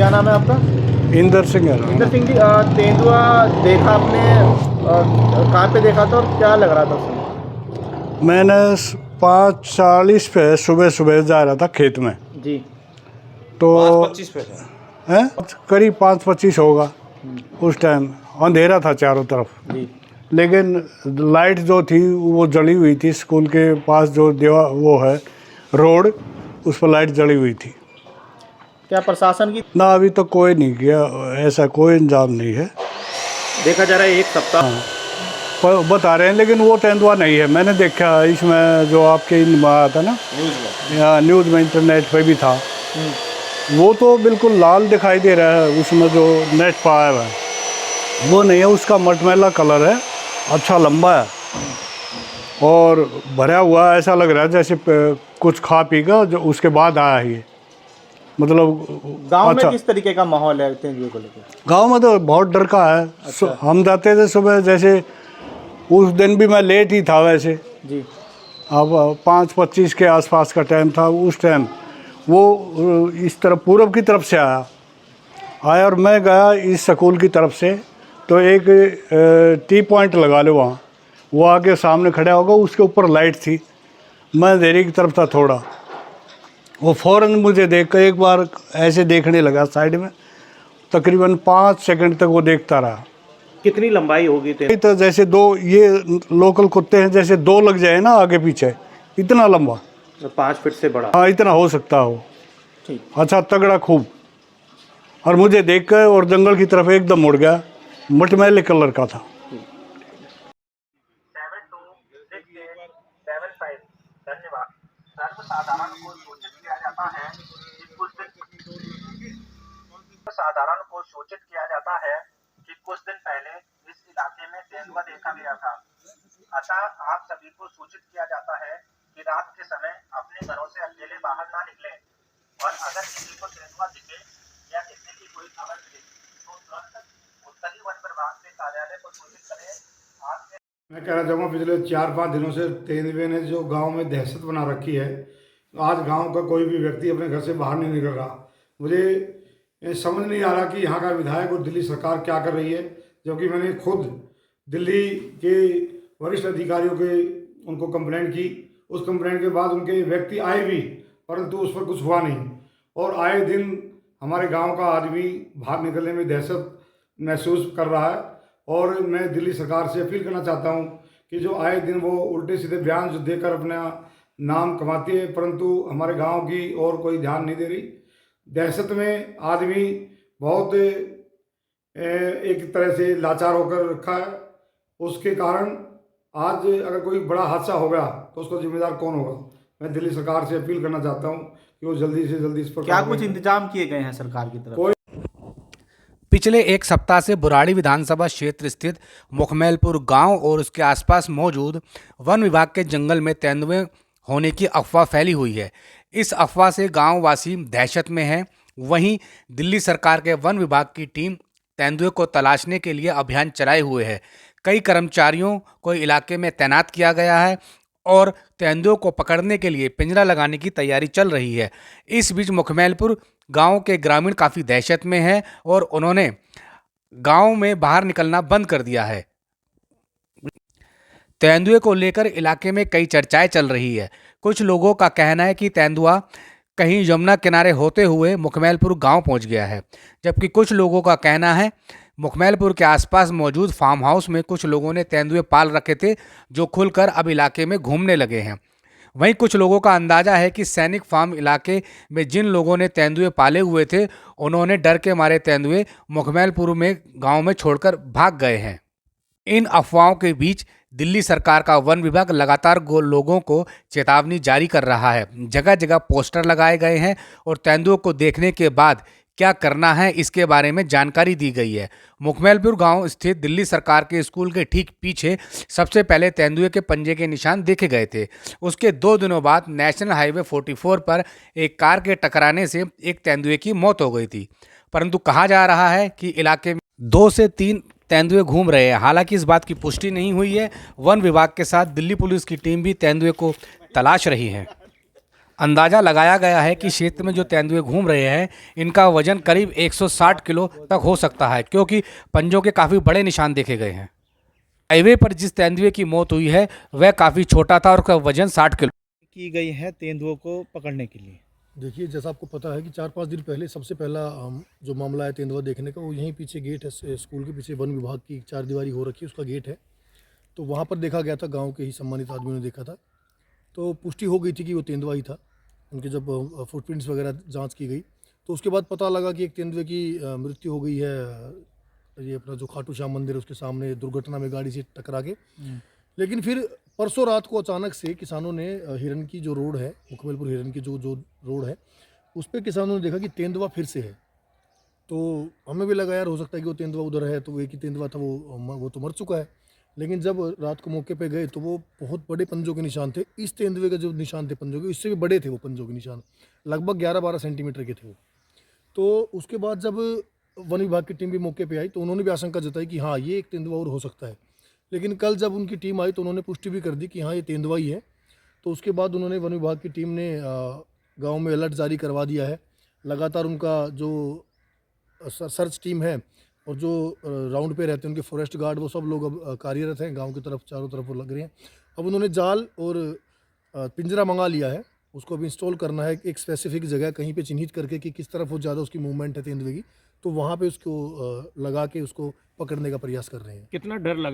क्या नाम है आपका? इंदर सिंह है। इंदर सिंह जी, तेंदुआ देखा आपने, कहाँ पे देखा था और क्या लग रहा था उस समय? मैंने 5:40 पे सुबह सुबह जा रहा था खेत में, जी। तो 5:25 पे था। है करीब 5:25 होगा। उस टाइम अंधेरा था चारों तरफ, जी। लेकिन लाइट जो थी वो जली हुई थी। स्कूल के पास जो वो है रोड, उस पर लाइट जली हुई थी। क्या प्रशासन की ना अभी तो कोई नहीं किया, ऐसा कोई इंतजाम नहीं है। देखा जा रहा है एक सप्ताह पर बता रहे हैं, लेकिन वो तेंदुआ नहीं है। मैंने देखा इसमें जो आपके इनमें आया था ना, न्यूज़ में। या न्यूज़ में, इंटरनेट पे भी था। वो तो बिल्कुल लाल दिखाई दे रहा है, उसमें जो नेट पाया हुआ है वो नहीं है, उसका मटमैला कलर है, अच्छा लंबा है और भरा हुआ है। ऐसा लग रहा है जैसे कुछ खा पी का जो उसके बाद आया है ये, मतलब गांव में अच्छा। किस तरीके का माहौल है तेंदुए को लेकर? गांव में तो बहुत डर का है। अच्छा। हम जाते थे सुबह, जैसे उस दिन भी मैं लेट ही था वैसे। जी। अब 5:25 के आसपास का टाइम था। उस टाइम वो इस तरफ पूरब की तरफ से आया और मैं गया इस स्कूल की तरफ से। तो एक टी पॉइंट लगा लो वहाँ, वो आके सामने खड़ा होगा, उसके ऊपर लाइट थी। मैं अंधेरे की तरफ था थोड़ा, वो फ़ौरन मुझे देख कर एक बार ऐसे देखने लगा साइड में। तकरीबन 5 सेकंड तक वो देखता रहा। कितनी लंबाई होगी तेंदुए? तो जैसे दो ये लोकल कुत्ते हैं, जैसे दो लग जाए ना आगे पीछे, इतना लंबा। 5 फीट से बड़ा? हाँ, इतना हो सकता हो। ठीक। अच्छा तगड़ा खूब। और मुझे देख कर और जंगल की तरफ एकदम मुड़ गया। मटमैले कलर का था। 726875 धन्यवाद। सर्वसाधारण को सूचित किया जाता है कि कुछ दिन साधारण को सूचित किया जाता है कि कुछ दिन पहले इस इलाके में तेंदुआ देखा गया था। अतः आप सभी को सूचित किया जाता है कि रात के समय अपने घरों से अकेले बाहर ना निकलें और अगर किसी को तेंदुआ दिखे या दिखने की कोई खबर मिले तो तुरंत उत्तरी वन विभाग के कार्यालय को सूचित करें। आपके मैं कहना चाहूँगा पिछले 4-5 दिनों से तेंदुए ने जो गांव में दहशत बना रखी है। आज गांव का कोई भी व्यक्ति अपने घर से बाहर नहीं निकल रहा। मुझे ये समझ नहीं आ रहा कि यहाँ का विधायक और दिल्ली सरकार क्या कर रही है, जबकि मैंने खुद दिल्ली के वरिष्ठ अधिकारियों के उनको कंप्लेंट की। उस कंप्लेंट के बाद उनके व्यक्ति आए भी, परंतु उस पर कुछ हुआ नहीं। और आए दिन हमारे गाँव का आदमी बाहर निकलने में दहशत महसूस कर रहा है। और मैं दिल्ली सरकार से अपील करना चाहता हूं कि जो आए दिन वो उल्टे सीधे बयान जो देकर अपना नाम कमाती है, परंतु हमारे गांव की और कोई ध्यान नहीं दे रही। दहशत में आदमी बहुत एक तरह से लाचार होकर रखा है। उसके कारण आज अगर कोई बड़ा हादसा हो गया तो उसका जिम्मेदार कौन होगा। मैं दिल्ली सरकार से अपील करना चाहता हूं कि वो जल्दी से जल्दी इस पर क्या कार्रवाई कुछ करें। इंतजाम किए गए हैं सरकार की तरफ? कोई पिछले एक सप्ताह से बुराड़ी विधानसभा क्षेत्र स्थित मुखमेलपुर गांव और उसके आसपास मौजूद वन विभाग के जंगल में तेंदुए होने की अफवाह फैली हुई है। इस अफवाह से गांववासी दहशत में हैं। वहीं दिल्ली सरकार के वन विभाग की टीम तेंदुए को तलाशने के लिए अभियान चलाए हुए है। कई कर्मचारियों को इलाके में तैनात किया गया है और तेंदुओं को पकड़ने के लिए पिंजरा लगाने की तैयारी चल रही है। इस बीच मुखमेलपुर गांव के ग्रामीण काफ़ी दहशत में हैं और उन्होंने गांव में बाहर निकलना बंद कर दिया है। तेंदुए को लेकर इलाके में कई चर्चाएं चल रही है। कुछ लोगों का कहना है कि तेंदुआ कहीं यमुना किनारे होते हुए मुखमेलपुर गांव पहुंच गया है, जबकि कुछ लोगों का कहना है मुखमेलपुर के आसपास मौजूद फार्म हाउस में कुछ लोगों ने तेंदुए पाल रखे थे जो खुलकर अब इलाके में घूमने लगे हैं। वहीं कुछ लोगों का अंदाजा है कि सैनिक फार्म इलाके में जिन लोगों ने तेंदुए पाले हुए थे उन्होंने डर के मारे तेंदुए मुखमेलपुर में गांव में छोड़कर भाग गए हैं। इन अफवाहों के बीच दिल्ली सरकार का वन विभाग लगातार लोगों को चेतावनी जारी कर रहा है। जगह जगह पोस्टर लगाए गए हैं और तेंदुओं को देखने के बाद क्या करना है इसके बारे में जानकारी दी गई है। मुखमेलपुर गांव स्थित दिल्ली सरकार के स्कूल के ठीक पीछे सबसे पहले तेंदुए के पंजे के निशान देखे गए थे। उसके 2 दिनों बाद नेशनल हाईवे 44 पर एक कार के टकराने से एक तेंदुए की मौत हो गई थी, परंतु कहा जा रहा है कि इलाके में 2 से 3 तेंदुए घूम रहे हैं। हालांकि इस बात की पुष्टि नहीं हुई है। वन विभाग के साथ दिल्ली पुलिस की टीम भी तेंदुए को तलाश रही है। अंदाजा लगाया गया है कि क्षेत्र में जो तेंदुए घूम रहे हैं इनका वजन करीब 160 किलो तक हो सकता है, क्योंकि पंजों के काफ़ी बड़े निशान देखे गए हैं। हाईवे पर जिस तेंदुए की मौत हुई है वह काफ़ी छोटा था और उसका वजन 60 किलो। की गई है तेंदुओं को पकड़ने के लिए? देखिए, जैसा आपको पता है कि 4-5 दिन पहले सबसे पहला जो मामला है तेंदुआ देखने का, वो यहीं पीछे गेट है, स्कूल के पीछे वन विभाग की चारदीवारी हो रखी है, उसका गेट है। तो वहाँ पर देखा गया था, गांव के ही सम्मानित आदमियों ने देखा था। तो पुष्टि हो गई थी कि वो तेंदुआ ही था। उनके जब फुटप्रिंट्स वगैरह जांच की गई तो उसके बाद पता लगा कि एक तेंदुए की मृत्यु हो गई है। ये अपना जो खाटू श्याम मंदिर है उसके सामने दुर्घटना में गाड़ी से टकरा के। लेकिन फिर परसों रात को अचानक से किसानों ने हिरन की जो रोड है, मुखमेलपुर हिरन की जो रोड है, उस पर किसानों ने देखा कि तेंदुआ फिर से है। तो हमें भी लगा यार हो सकता है कि वो तेंदुआ उधर है, तो एक ही तेंदुआ था, वो तो मर चुका है। लेकिन जब रात को मौके पे गए तो वो बहुत बड़े पंजों के निशान थे। इस तेंदुए के जो निशान थे पंजों के, इससे भी बड़े थे वो पंजों के निशान, लगभग 11-12 सेंटीमीटर के थे वो। तो उसके बाद जब वन विभाग की टीम भी मौके पे आई तो उन्होंने भी आशंका जताई कि हाँ, ये एक तेंदुआ और हो सकता है। लेकिन कल जब उनकी टीम आई तो उन्होंने पुष्टि भी कर दी कि हाँ, ये तेंदुआ ही है। तो उसके बाद उन्होंने, वन विभाग की टीम ने गांव में अलर्ट जारी करवा दिया है। लगातार उनका जो सर्च टीम है और जो राउंड पे रहते हैं उनके फॉरेस्ट गार्ड, वो सब लोग अब कार्यरत हैं गांव की तरफ, चारों तरफ वो लग रहे हैं। अब उन्होंने जाल और पिंजरा मंगा लिया है, उसको अब इंस्टॉल करना है एक स्पेसिफिक जगह कहीं पे चिन्हित करके कि किस तरफ वो ज़्यादा उसकी मूवमेंट है तेंदुए की, तो वहाँ पे उसको लगा के उसको पकड़ने का प्रयास कर रहे हैं। कितना डर लग